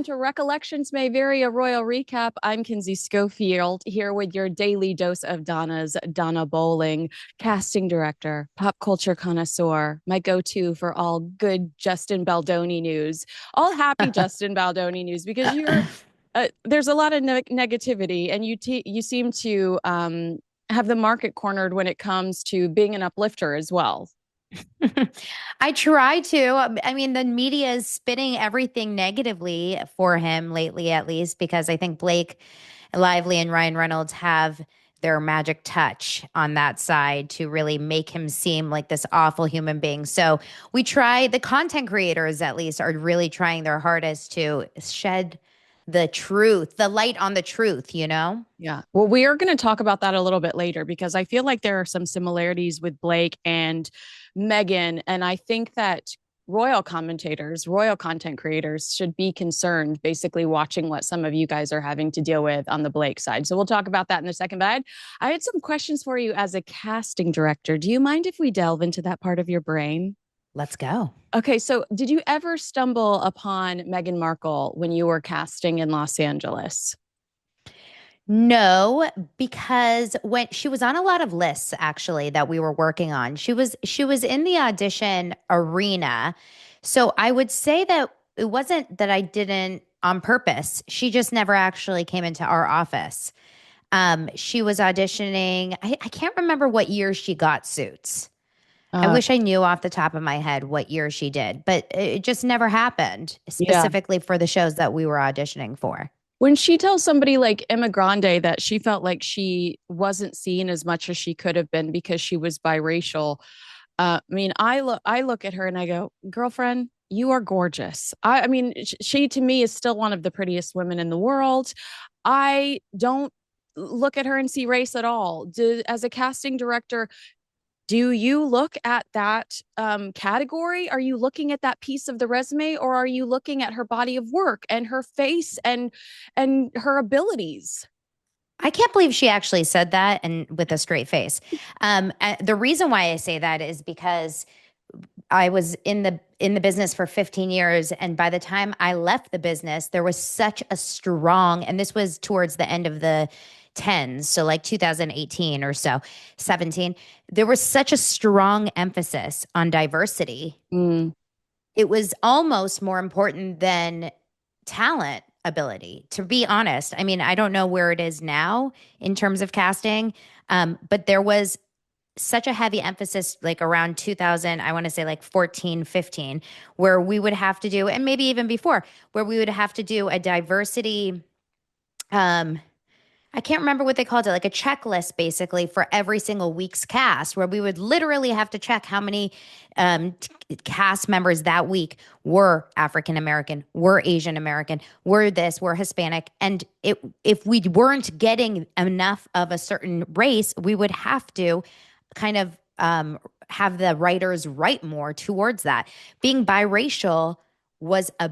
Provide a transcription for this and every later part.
to Recollections May Vary, a royal recap. I'm Kinsey Schofield here with your daily dose of Donna's Donna Bowling, casting director, pop culture connoisseur, my go-to for all good Justin Baldoni news, all happy Justin Baldoni news, because there's a lot of negativity, and you seem to have the market cornered when it comes to being an uplifter as well. I try to. I mean, the media is spinning everything negatively for him lately, at least, because I think Blake Lively and Ryan Reynolds have their magic touch on that side to really make him seem like this awful human being. So we try, the content creators at least are really trying their hardest to shed the truth, the light on the truth, you know? Yeah. Well, we are going to talk about that a little bit later because I feel like there are some similarities with Blake and Meghan. And I think that royal commentators, royal content creators should be concerned basically watching what some of you guys are having to deal with on the Blake side. So we'll talk about that in a second. But I had some questions for you as a casting director. Do you mind if we delve into that part of your brain? Let's go. Okay, so did you ever stumble upon Meghan Markle when you were casting in Los Angeles? No, because when she was on a lot of lists actually that we were working on, she was in the audition arena. So I would say that it wasn't that I didn't on purpose. She just never actually came into our office. She was auditioning. I can't remember what year she got Suits. I Uh, wish I knew off the top of my head what year she did, but it just never happened yeah. specifically for the shows that we were auditioning for. When she tells somebody like Emma Grande that she felt like she wasn't seen as much as she could have been because she was biracial, I mean, I look at her and I go, girlfriend, you are gorgeous. I mean, she to me is still one of the prettiest women in the world. I don't look at her and see race at all. As a casting director, do you look at that category? Are you looking at that piece of the resume, or are you looking at her body of work and her face and her abilities? I can't believe she actually said that and with a straight face. The reason why I say that is because I was in the business for 15 years, and by the time I left the business, there was such a strong, and this was towards the end of the tens, so like 2018 or so, 17. There was such a strong emphasis on diversity. Mm, It was almost more important than talent ability, to be honest. I mean, I don't know where it is now in terms of casting, but there was such a heavy emphasis like around 2000, I want to say like 14, 15, where we would have to do, and maybe even before, where we would have to do a diversity um I can't remember what they called it, like a checklist basically for every single week's cast, where we would literally have to check how many cast members that week were African American, were Asian American, were this, were Hispanic. And if we weren't getting enough of a certain race, we would have to kind of have the writers write more towards that. Being biracial was a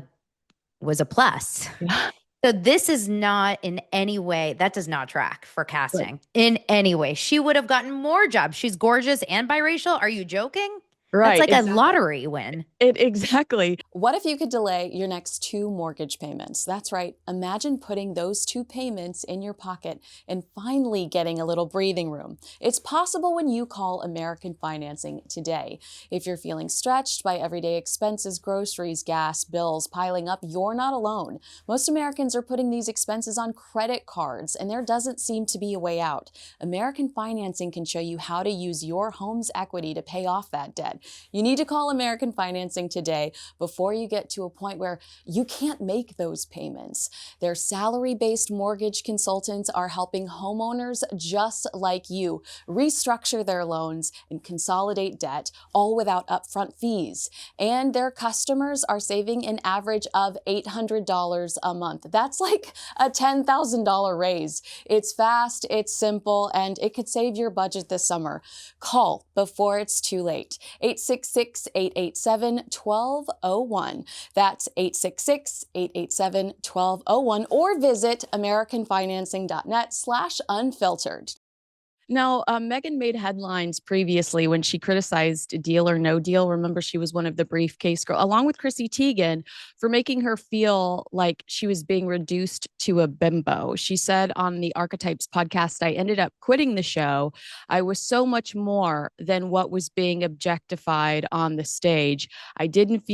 plus. yeah. So this is not in any way, that does not track for Right. casting in any way. She would have gotten more jobs. She's gorgeous and biracial. Are you joking? That's Right, like a exactly. lottery win. It exactly. What if you could delay your next two mortgage payments? That's right. Imagine putting those two payments in your pocket and finally getting a little breathing room. It's possible when you call American Financing today. If you're feeling stretched by everyday expenses, groceries, gas, bills piling up, you're not alone. Most Americans are putting these expenses on credit cards, and there doesn't seem to be a way out. American Financing can show you how to use your home's equity to pay off that debt. You need to call American Financing today before you get to a point where you can't make those payments. Their salary-based mortgage consultants are helping homeowners just like you restructure their loans and consolidate debt, all without upfront fees. And their customers are saving an average of $800 a month. That's like a $10,000 raise. It's fast, it's simple, and it could save your budget this summer. Call before it's too late. 866-887-1201. That's 866-887-1201, or visit americanfinancing.net/unfiltered. Now, Meghan made headlines previously when she criticized Deal or No Deal. Remember, she was one of the briefcase girl, along with Chrissy Teigen, for making her feel like she was being reduced to a bimbo. She said on the Archetypes podcast, I ended up quitting the show. I was so much more than what was being objectified on the stage. I didn't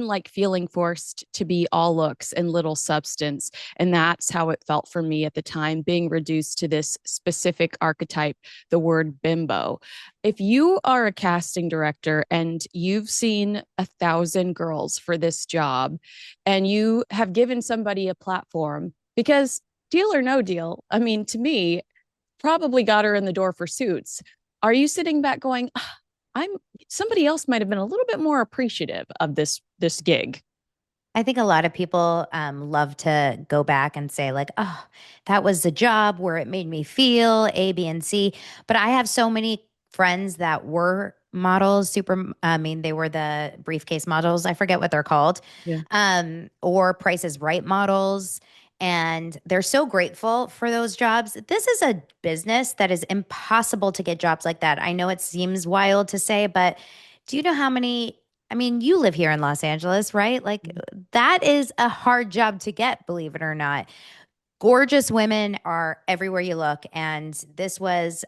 like feeling forced to be all looks and little substance. And that's how it felt for me at the time, being reduced to this specific archetype, the word bimbo. If you are a casting director and you've seen 1,000 girls for this job and you have given somebody a platform, because Deal or No Deal, I mean, to me, probably got her in the door for Suits. Are you sitting back going, "Ah, I'm somebody else might have been a little bit more appreciative of this gig?" I think a lot of people love to go back and say, like, oh, that was the job where it made me feel A, B, and C. But I have so many friends that were models, I mean, they were the briefcase models. I forget what they're called, Yeah. or Price is Right models. And they're so grateful for those jobs. This is a business that is impossible to get jobs like that. I know it seems wild to say, but do you know how many? I mean, you live here in Los Angeles, right? Like that is a hard job to get, believe it or not. Gorgeous women are everywhere you look. And this was,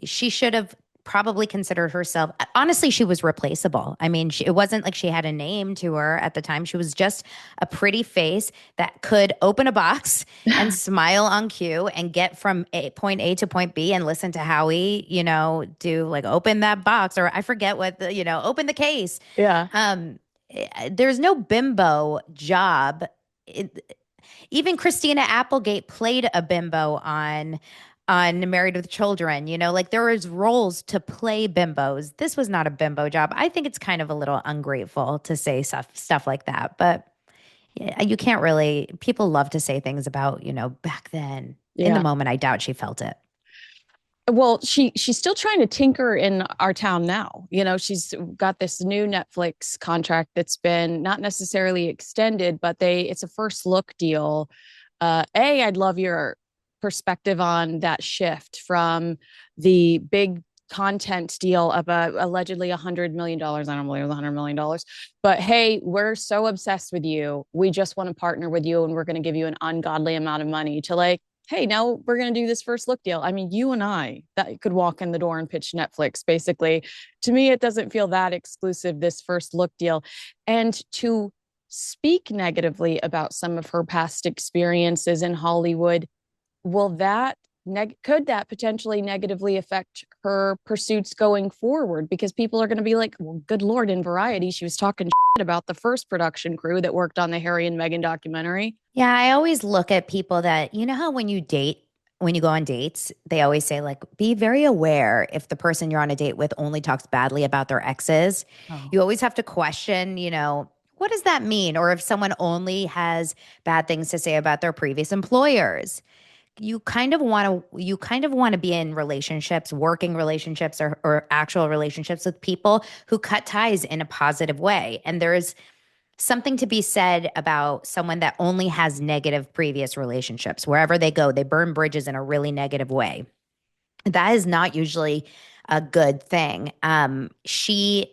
she should have probably considered herself, honestly, she was replaceable. I mean, it wasn't like she had a name to her at the time. She was just a pretty face that could open a box and smile on cue and get from point A to point B and listen to Howie, do like open that box, or I forget what open the case. Yeah. There's no bimbo job. Even Christina Applegate played a bimbo on Married with Children. Like there was roles to play bimbos. This was not a bimbo job. I think it's kind of a little ungrateful to say stuff like that, but yeah, you can't really. People love to say things about back then. In the Yeah. moment, I doubt she felt it. Well, she's still trying to tinker in our town now. She's got this new Netflix contract that's been not necessarily extended, but it's a first look deal. I'd love your perspective on that shift from the big content deal of allegedly $100 million. I don't believe it was $100 million, but hey, we're so obsessed with you. We just want to partner with you, and we're going to give you an ungodly amount of money to like, hey, now we're going to do this first look deal. I mean, you and I that could walk in the door and pitch Netflix, basically. To me, it doesn't feel that exclusive, this first look deal. And to speak negatively about some of her past experiences in Hollywood, will that could that potentially negatively affect her pursuits going forward? Because people are going to be like, well, good Lord, in Variety, she was talking shit about the first production crew that worked on the Harry and Meghan documentary. Yeah, I always look at people that, how when you date, when you go on dates, they always say, like, be very aware if the person you're on a date with only talks badly about their exes. Oh. You always have to question, what does that mean? Or if someone only has bad things to say about their previous employers. You kind of want to be in relationships, working relationships or actual relationships with people who cut ties in a positive way. And there's something to be said about someone that only has negative previous relationships. Wherever they go, they burn bridges in a really negative way. That is not usually a good thing. She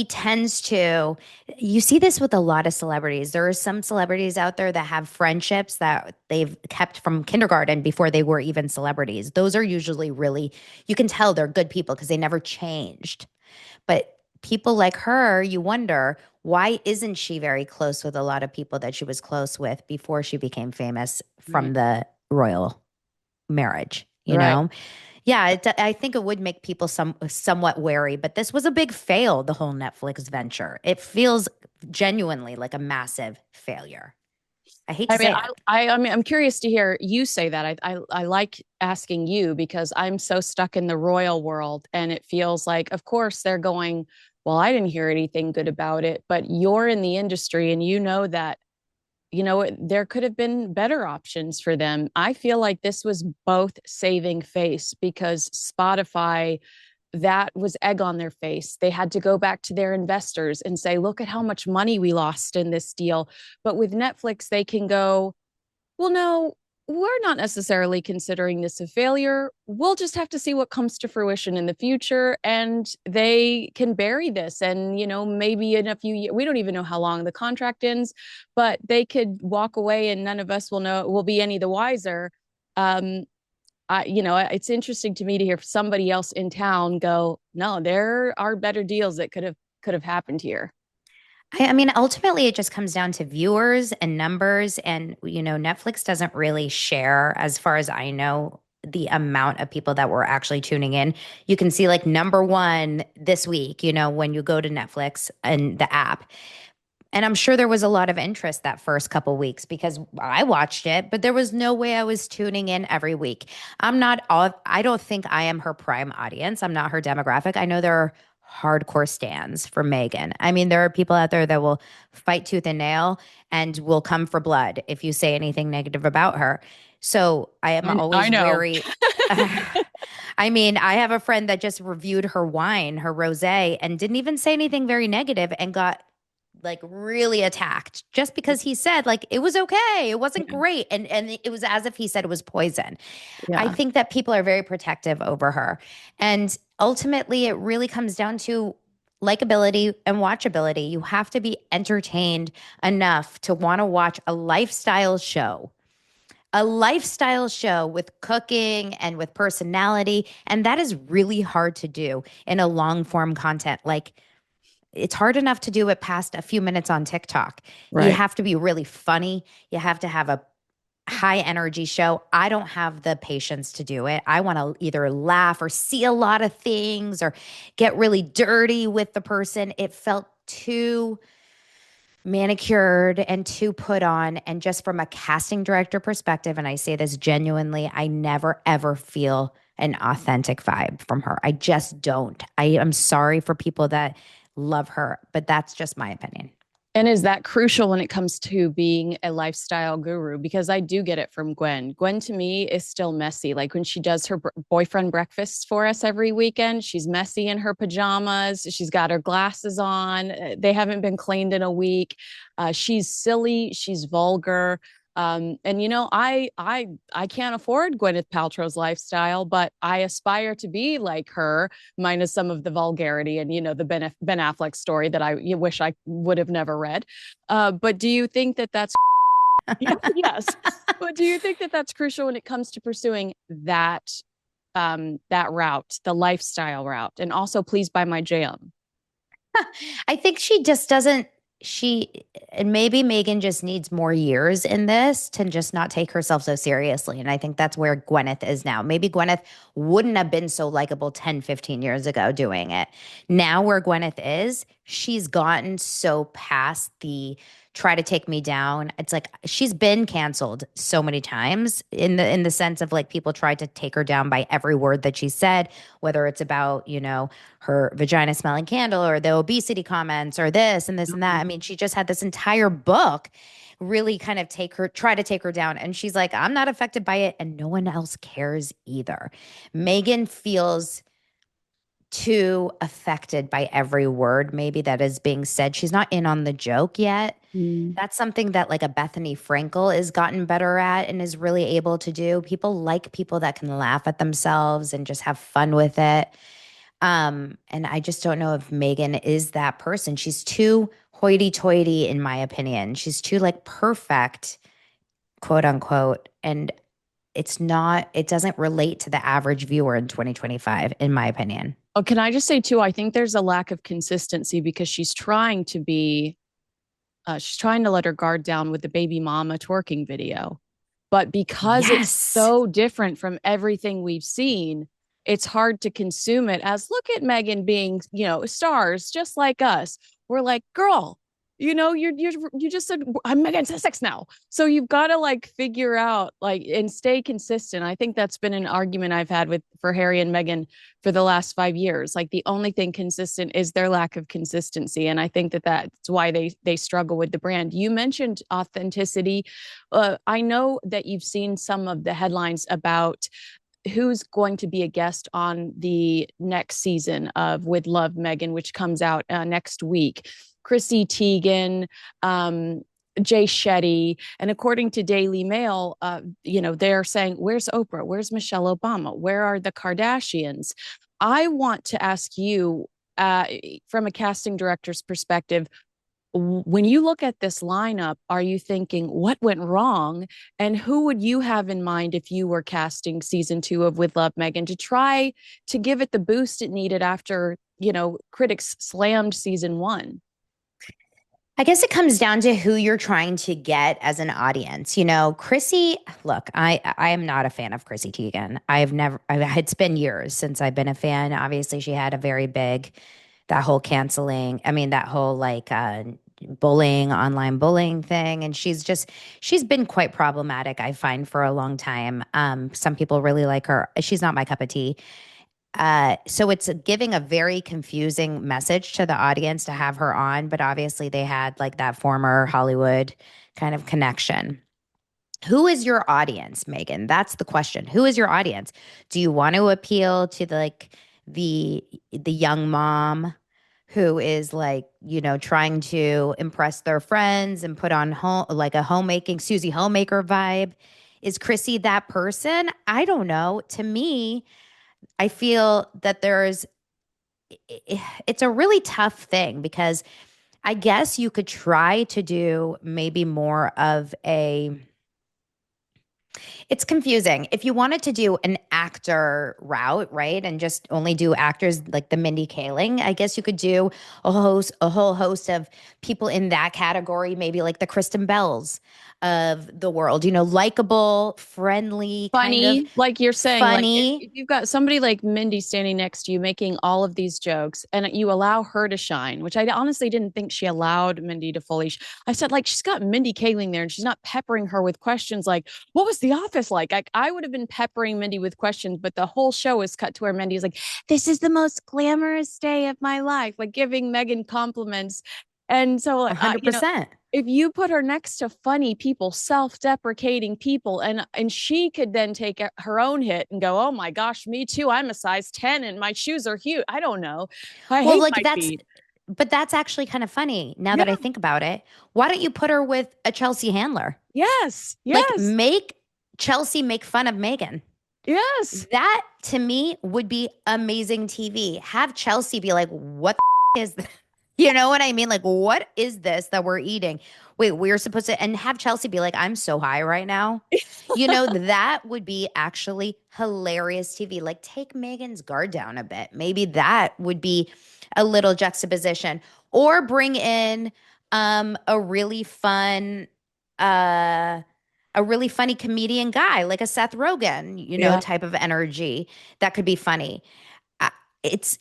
tends to, you see this with a lot of celebrities. There are some celebrities out there that have friendships that they've kept from kindergarten before they were even celebrities. Those are usually really, you can tell they're good people because they never changed. But people like her, you wonder, why isn't she very close with a lot of people that she was close with before she became famous from Right. the royal marriage, Right. Yeah, I think it would make people somewhat wary, but this was a big fail, the whole Netflix venture. It feels genuinely like a massive failure. I hate I to mean, say it. I mean, I'm curious to hear you say that. I like asking you because I'm so stuck in the royal world, and it feels like, of course, they're going, well, I didn't hear anything good about it, but you're in the industry and you know that, there could have been better options for them. I feel like this was both saving face because Spotify, that was egg on their face. They had to go back to their investors and say, look at how much money we lost in this deal. But with Netflix, they can go, well, no. we're not necessarily considering this a failure. We'll just have to see what comes to fruition in the future. And they can bury this. And, maybe in a few years, we don't even know how long the contract ends, but they could walk away and none of us will be any the wiser. Um, it's interesting to me to hear somebody else in town go, no, there are better deals that could have happened here. I mean, ultimately, it just comes down to viewers and numbers. And, Netflix doesn't really share, as far as I know, the amount of people that were actually tuning in. You can see like number one this week, when you go to Netflix and the app. And I'm sure there was a lot of interest that first couple weeks because I watched it, but there was no way I was tuning in every week. I don't think I am her prime audience. I'm not her demographic. I know there are hardcore stands for Meghan. I mean, there are people out there that will fight tooth and nail and will come for blood if you say anything negative about her. So I am I always know. wary. I mean, I have a friend that just reviewed her wine, her rosé, and didn't even say anything very negative and got like really attacked just because he said like it was okay, it wasn't Yeah. great, and it was as if he said it was poison. I Yeah. think that people are very protective over her, and ultimately it really comes down to likability and watchability. You have to be entertained enough to want to watch a lifestyle show with cooking and with personality, and that is really hard to do in a long form content. Like it's hard enough to do it past a few minutes on TikTok. You Right. have to be really funny. You have to have a high energy show. I don't have the patience to do it. I want to either laugh or see a lot of things or get really dirty with the person. It felt too manicured and too put on. And just from a casting director perspective, and I say this genuinely, I never ever feel an authentic vibe from her. I just don't. I am sorry for people that love her, but that's just my opinion. And is that crucial when it comes to being a lifestyle guru? Because I do get it from Gwen. Gwen to me is still messy. Like when she does her boyfriend breakfasts for us every weekend, she's messy in her pajamas. She's got her glasses on. They haven't been cleaned in a week. She's silly. She's vulgar. And I can't afford Gwyneth Paltrow's lifestyle, but I aspire to be like her, minus some of the vulgarity and the Ben Affleck story that I wish I would have never read. But do you think that that's yeah, yes? But do you think that that's crucial when it comes to pursuing that route, the lifestyle route, and also please buy my jam? I think she just doesn't. And maybe Megan just needs more years in this to just not take herself so seriously. And I think that's where Gwyneth is now. Maybe Gwyneth wouldn't have been so likable 10, 15 years ago doing it. Now, where Gwyneth is, she's gotten so past the try to take me down. It's like she's been canceled so many times in the sense of like people tried to take her down by every word that she said, whether it's about, her vagina smelling candle or the obesity comments or this and this and that. I mean, she just had this entire book really kind of try to take her down. And she's like, I'm not affected by it. And no one else cares either. Megan feels too affected by every word maybe that is being said. She's not in on the joke yet. Mm. That's something that like a Bethany Frankel has gotten better at and is really able to do. People like people that can laugh at themselves and just have fun with it. And I just don't know if Megan is that person. She's too hoity-toity, in my opinion. She's too like perfect, quote unquote. And it doesn't relate to the average viewer in 2025, in my opinion. Oh, can I just say too? I think there's a lack of consistency because she's trying to let her guard down with the baby mama twerking video. But because it's Yes. so different from everything we've seen, it's hard to consume it as look at Megan being, stars just like us. We're like, girl, you just said I'm Megan Sussex now. So you've got to like figure out like and stay consistent. I think that's been an argument I've had with for Harry and Meghan for the last 5 years. Like the only thing consistent is their lack of consistency, and I think that that's why they struggle with the brand. You mentioned authenticity. I know that you've seen some of the headlines about who's going to be a guest on the next season of With Love, Megan, which comes out next week. Chrissy Teigen, um, Jay Shetty. And according to Daily Mail, they're saying, where's Oprah? Where's Michelle Obama? Where are the Kardashians? I want to ask you, uh, from a casting director's perspective, when you look at this lineup, are you thinking what went wrong? And who would you have in mind if you were casting season 2 of With Love, Megan, to try to give it the boost it needed after, critics slammed season 1? I guess it comes down to who you're trying to get as an audience. Chrissy, look, I am not a fan of Chrissy Teigen. It's been years since I've been a fan. Obviously, she had a very big, that whole canceling, I mean, that whole like bullying, online bullying thing. And she's been quite problematic, I find, for a long time. Some people really like her. She's not my cup of tea. So it's giving a very confusing message to the audience to have her on, but obviously they had like that former Hollywood kind of connection. Who is your audience, Megan? That's the question. Who is your audience? Do you want to appeal to the young mom who is like, trying to impress their friends and put on home like a homemaking Susie homemaker vibe? Is Chrissy that person? I don't know. To me, I feel that it's a really tough thing because I guess you could try to do maybe more of it's confusing. If you wanted to do an actor route, right, and just only do actors like the Mindy Kaling, I guess you could do a whole host of people in that category, maybe like the Kristen Bells of the world, likable, friendly, kind of Funny, like you're saying, like funny. if you've got somebody like Mindy standing next to you making all of these jokes and you allow her to shine, which I honestly didn't think she allowed Mindy to fully. I said, like, she's got Mindy Kaling there and she's not peppering her with questions like, what was the office like? I would have been peppering Mindy with questions, but the whole show is cut to where Mindy's like, this is the most glamorous day of my life, like giving Megan compliments. And so, 100%. if you put her next to funny people, self-deprecating people, and she could then take her own hit and go, oh my gosh, me too, I'm a size 10 and my shoes are huge. I don't know, I Well, hate like my feet. but that's actually kind of funny now Yeah. that I think about it. Why don't you put her with a Chelsea Handler? Yes. Like Yes. make Chelsea make fun of Megan. Yes. That to me would be amazing TV. Have Chelsea be like, what the is this? You know what I mean? Like, what is this that we're eating? Wait, we're supposed to, and have Chelsea be like, I'm so high right now. That would be actually hilarious TV. Like, take Megan's guard down a bit. Maybe that would be a little juxtaposition. Or bring in a really fun, uh, a really funny comedian guy, like a Seth Rogen, Yeah. type of energy that could be funny. It's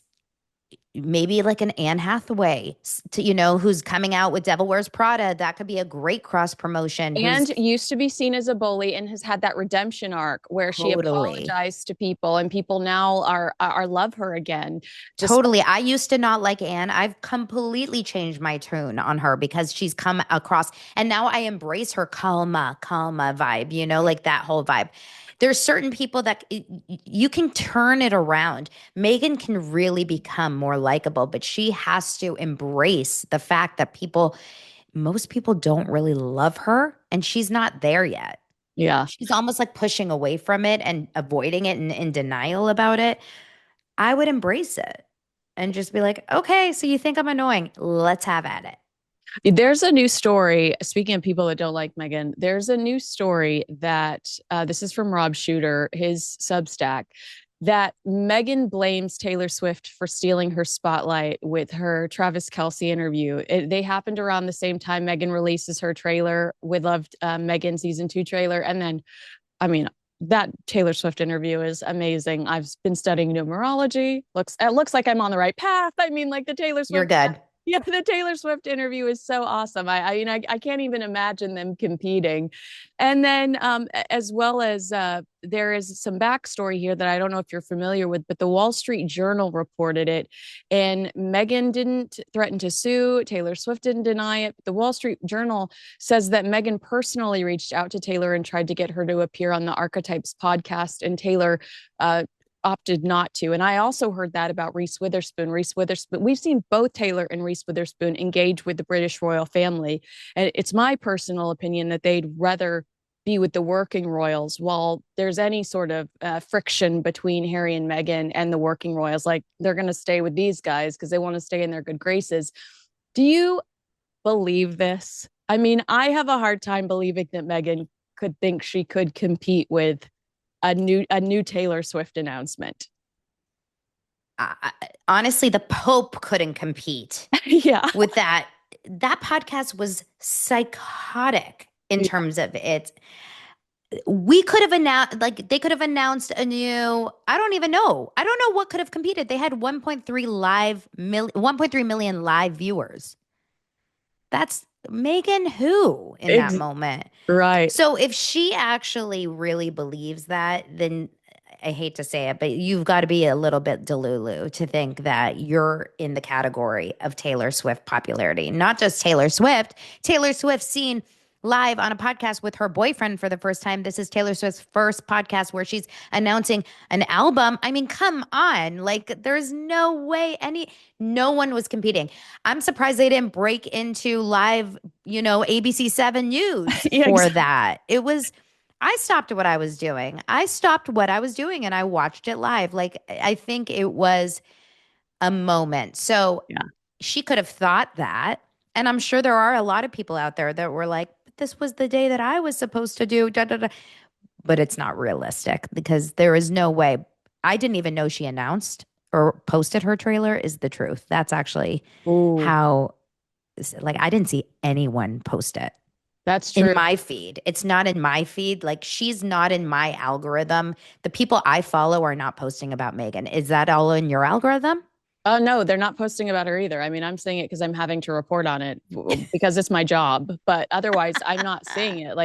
maybe like an Anne Hathaway, who's coming out with Devil Wears Prada. That could be a great cross promotion. And Who's used to be seen as a bully and has had that redemption arc where she totally, apologized to people and people now are love her again. Despite totally. I used to not like Anne. I've completely changed my tune on her because she's come across, and now I embrace her calma vibe. Like that whole vibe. There's certain people that you can turn it around. Megan can really become more likable, but she has to embrace the fact that most people don't really love her, and she's not there yet. yeah. She's almost like pushing away from it and avoiding it and in denial about it. I would embrace it and just be like, okay, so you think I'm annoying? Let's have at it. There's a new story. Speaking of people that don't like Megan, there's a new story that this is from Rob Shooter, his Substack, that Megan blames Taylor Swift for stealing her spotlight with her Travis Kelce interview. They happened around the same time Megan releases her trailer with Love Megan season 2 trailer. And then, I mean, that Taylor Swift interview is amazing. I've been studying numerology. It looks like I'm on the right path. I mean, like the Taylor You're Swift. good. Yeah, the Taylor Swift interview is so awesome. I can't even imagine them competing. And then, as well as there is some backstory here that I don't know if you're familiar with, but the Wall Street Journal reported it, and Megan didn't threaten to sue. Taylor Swift didn't deny it. The Wall Street Journal says that Megan personally reached out to Taylor and tried to get her to appear on the Archetypes podcast, and Taylor opted not to. And I also heard that about Reese Witherspoon. Reese Witherspoon, we've seen both Taylor and Reese Witherspoon engage with the British royal family. And it's my personal opinion that they'd rather be with the working royals while there's any sort of friction between Harry and Meghan and the working royals. Like they're going to stay with these guys because they want to stay in their good graces. Do you believe this? I mean, I have a hard time believing that Meghan could think she could compete with a new Taylor Swift announcement. Honestly, the Pope couldn't compete Yeah. with that. That podcast was psychotic in Yeah. terms of it. We could have announced, like, they could have announced a new, I don't even know. I don't know what could have competed. They had 1.3 million live viewers. That's Megan who in that Ex- moment. right. So if she actually really believes that, then I hate to say it, but you've got to be a little bit delulu to think that you're in the category of Taylor Swift popularity. Not just Taylor Swift. Taylor Swift seen live on a podcast with her boyfriend for the first time. This is Taylor Swift's first podcast where she's announcing an album. I mean, come on. Like, there's no way no one was competing. I'm surprised they didn't break into live, ABC 7 News Yeah, for exactly. that. I stopped what I was doing. And I watched it live. Like, I think it was a moment. So Yeah. she could have thought that. And I'm sure there are a lot of people out there that were like, but this was the day that I was supposed to do. Da, da, da. But it's not realistic because there is no way. I didn't even know she announced or posted her trailer, is the truth. That's actually Ooh, how, like, I didn't see anyone post it that's in true. my feed. It's not in my feed. Like, she's not in my algorithm. The people I follow are not posting about Megan. Is that all in your algorithm? Oh no, they're not posting about her either. I mean, I'm saying it because I'm having to report on it because it's my job, but otherwise I'm not seeing it.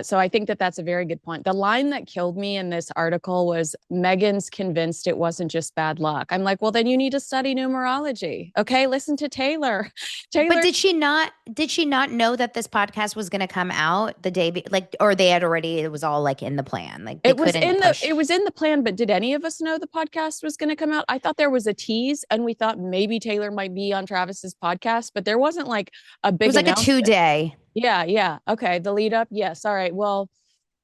So I think that that's a very good point. The line that killed me in this article was Megan's convinced it wasn't just bad luck. I'm like, well, then you need to study numerology. Okay, listen to Taylor. But Taylor did she not know that this podcast was going to come out the day like, or they had already, it was all like in the plan. Like, they couldn't it push. was in the plan, but did any of us know the podcast was going to come out? I thought there was a tease and we thought maybe Taylor might be on Travis's podcast, but there wasn't like a It big was like a announcement. 2 day. Yeah, yeah. Okay, the lead up. Yes. All right. Well,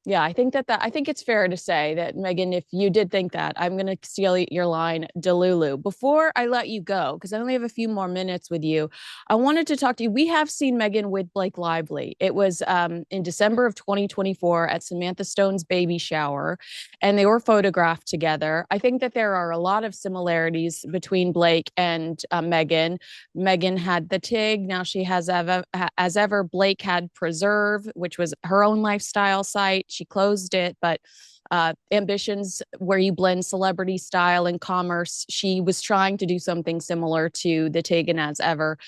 yeah, I think I think it's fair to say that Megan, if you did think that, I'm going to steal your line, Delulu. Before I let you go, because I only have a few more minutes with you, I wanted to talk to you. We have seen Megan with Blake Lively. It was in December of 2024 at Samantha Stone's baby shower, and they were photographed together. I think that there are a lot of similarities between Blake and Megan. Megan had the TIG. Now she has as ever. Blake had Preserve, which was her own lifestyle site. She closed it, but Ambitions, where you blend celebrity style and commerce, she was trying to do something similar to the TIG and As Ever.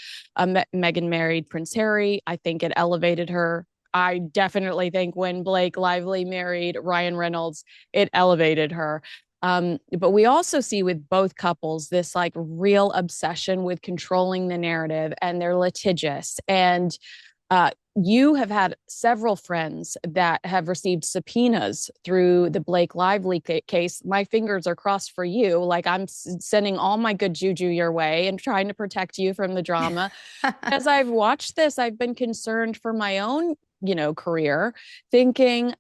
Megan married Prince Harry. I think it elevated her. I definitely think when Blake Lively married Ryan Reynolds, it elevated her. But we also see with both couples this like real obsession with controlling the narrative, and they're litigious. And you have had several friends that have received subpoenas through the Blake Lively case. My fingers are crossed for you. Like I'm sending all my good juju your way and trying to protect you from the drama. As I've watched this, I've been concerned for my own career, thinking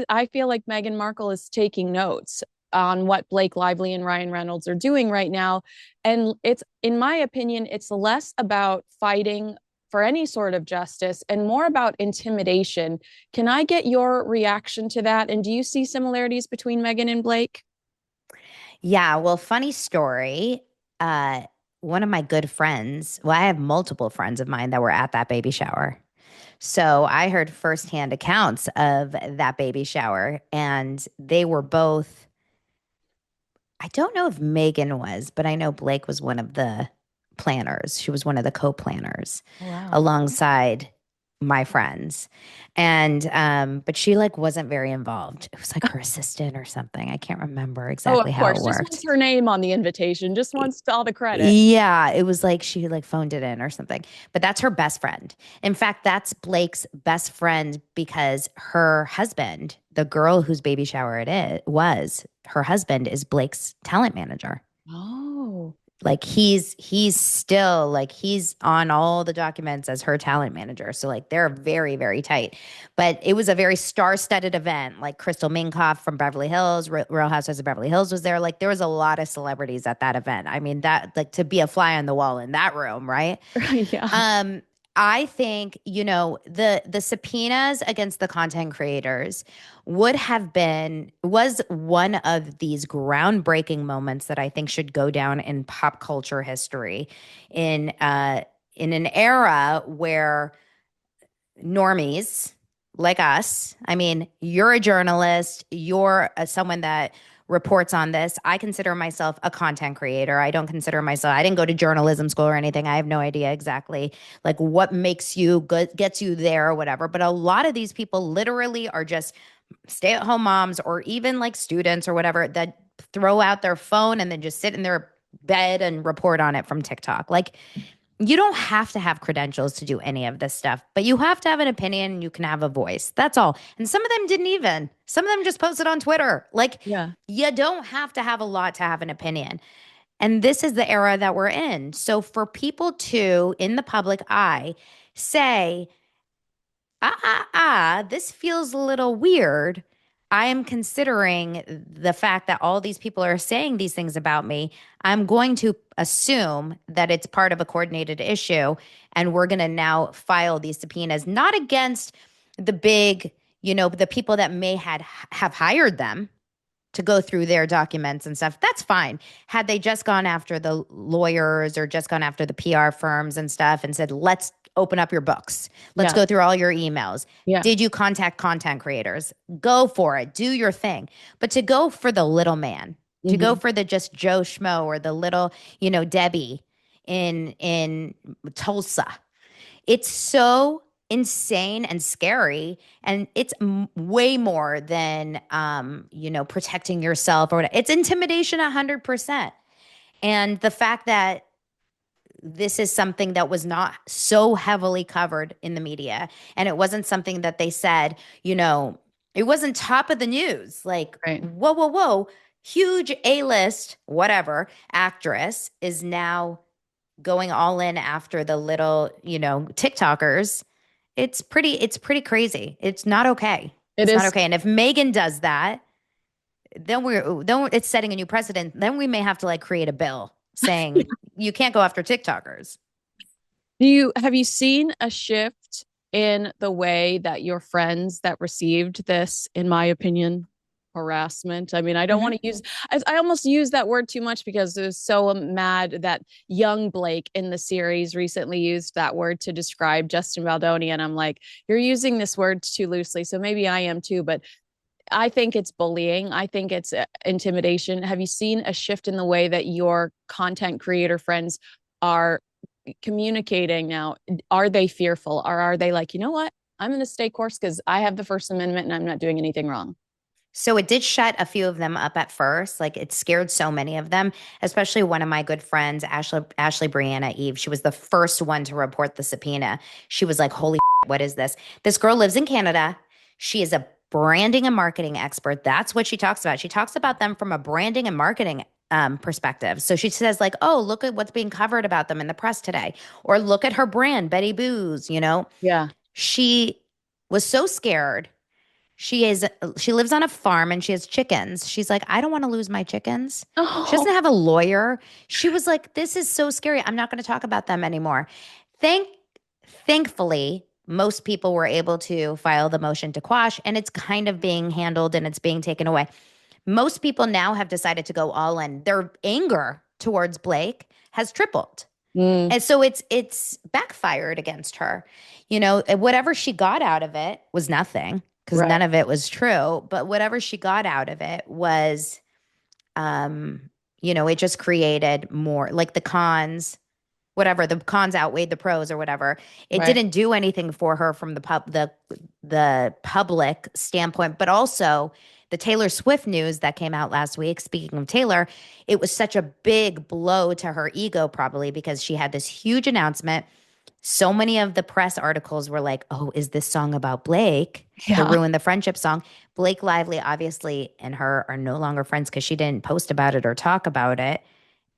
I feel like Meghan Markle is taking notes on what Blake Lively and Ryan Reynolds are doing right now. And it's, in my opinion, it's less about fighting for any sort of justice and more about intimidation. Can I get your reaction to that? And do you see similarities between Meghan and Blake? Yeah, well, funny story. One of my good friends, well, I have multiple friends of mine that were at that baby shower. So I heard firsthand accounts of that baby shower, and they were both, I don't know if Megan was, but I know Blake was one of the planners. She was one of the co-planners Wow. alongside my friends. And but she like wasn't very involved. It was like her assistant or something. I can't remember Oh, exactly of how it course. Just wants worked. her name on the invitation, just wants all the credit. Yeah, it was like she like phoned it in or something. But that's her best friend. In fact, that's Blake's best friend because her husband the girl whose baby shower was, her husband is Blake's talent manager. Oh. Like he's still like he's on all the documents as her talent manager. So like they're very, very tight. But it was a very star-studded event. Like Crystal Minkoff from Beverly Hills, Real Housewives of Beverly Hills was there. Like there was a lot of celebrities at that event. I mean, that like to be a fly on the wall in that room, right? Yeah. I think, the subpoenas against the content creators was one of these groundbreaking moments that I think should go down in pop culture history in an era where normies like us, I mean, you're a journalist, you're someone that reports on this. I consider myself a content creator. I don't consider myself, I didn't go to journalism school or anything. I have no idea exactly like what makes you good, gets you there or whatever. But a lot of these people literally are just stay-at-home moms or even like students or whatever that throw out their phone and then just sit in their bed and report on it from TikTok. Like you don't have to have credentials to do any of this stuff, but you have to have an opinion and you can have a voice. That's all. And some of them didn't even. Some of them just posted on Twitter. Like, Yeah. you don't have to have a lot to have an opinion. And this is the era that we're in. So for people to, in the public eye, say, this feels a little weird. I am considering the fact that all these people are saying these things about me. I'm going to assume that it's part of a coordinated issue, and we're going to now file these subpoenas, not against the big, the people that may have hired them to go through their documents and stuff. That's fine. Had they just gone after the lawyers or just gone after the PR firms and stuff and said, let's open up your books. Let's Yeah. go through all your emails. Yeah. Did you contact content creators? Go for it. Do your thing. But to go for the little man, to go for the just Joe Schmo or the little, Debbie in Tulsa, it's so insane and scary, and it's way more than protecting yourself or whatever. It's intimidation 100%. And the fact that this is something that was not so heavily covered in the media, and it wasn't something that they said, it wasn't top of the news. Like, Right. whoa, huge A-list, whatever, actress is now going all in after the little, TikTokers. It's pretty crazy. It's not okay. It It's not is. okay. And if Meghan does that, then it's setting a new precedent. Then we may have to like create a bill saying you can't go after TikTokers. Have you seen a shift in the way that your friends that received this, in my opinion, harassment? I mean, I don't want to use, I almost use that word too much because I was so mad that young Blake in the series recently used that word to describe Justin Baldoni. And I'm like, you're using this word too loosely. So maybe I am too, but I think it's bullying. I think it's intimidation. Have you seen a shift in the way that your content creator friends are communicating now? Are they fearful, or are they like, you know what? I'm going to stay course because I have the First Amendment and I'm not doing anything wrong? So it did shut a few of them up at first. Like it scared so many of them, especially one of my good friends, Ashley Brianna Eve. She was the first one to report the subpoena. She was like, holy shit, what is this? This girl lives in Canada. She is a branding and marketing expert. That's what she talks about. She talks about them from a branding and marketing perspective. So she says like, oh, look at what's being covered about them in the press today. Or look at her brand, Betty Boo's, Yeah. She was so scared. She lives on a farm and she has chickens. She's like, I don't want to lose my chickens. She doesn't have a lawyer. She was like, this is so scary. I'm not going to talk about them anymore. Thankfully, most people were able to file the motion to quash, and it's kind of being handled and it's being taken away. Most people now have decided to go all in. Their anger towards Blake has tripled. And so it's backfired against her. Whatever she got out of it was nothing, because none of it was true. But whatever she got out of it was, it just created more, like the cons, whatever, the cons outweighed the pros or whatever. It didn't do anything for her from the public standpoint, but also the Taylor Swift news that came out last week. Speaking of Taylor, it was such a big blow to her ego, probably because she had this huge announcement so many of the press articles were like, oh, is this song about Blake? The Ruin the Friendship song. Blake Lively, obviously, and her are no longer friends because she didn't post about it or talk about it.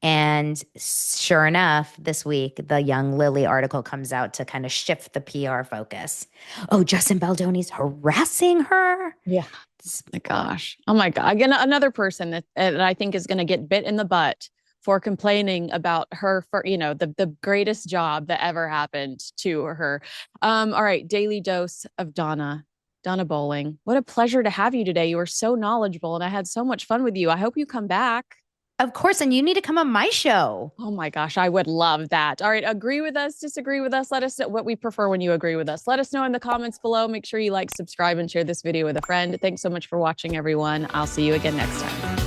And sure enough, this week, the Young Lily article comes out to kind of shift the PR focus. Oh, Justin Baldoni's harassing her? Yeah. Oh my gosh. Oh my God. Again, another person that I think is going to get bit in the butt for complaining about her for, the greatest job that ever happened to her. All right. Daily dose of Donna Bowling. What a pleasure to have you today. You were so knowledgeable and I had so much fun with you. I hope you come back. Of course, and you need to come on my show. Oh my gosh, I would love that. All right, agree with us, disagree with us. Let us know what we prefer when you agree with us. Let us know in the comments below. Make sure you like, subscribe, and share this video with a friend. Thanks so much for watching, everyone. I'll see you again next time.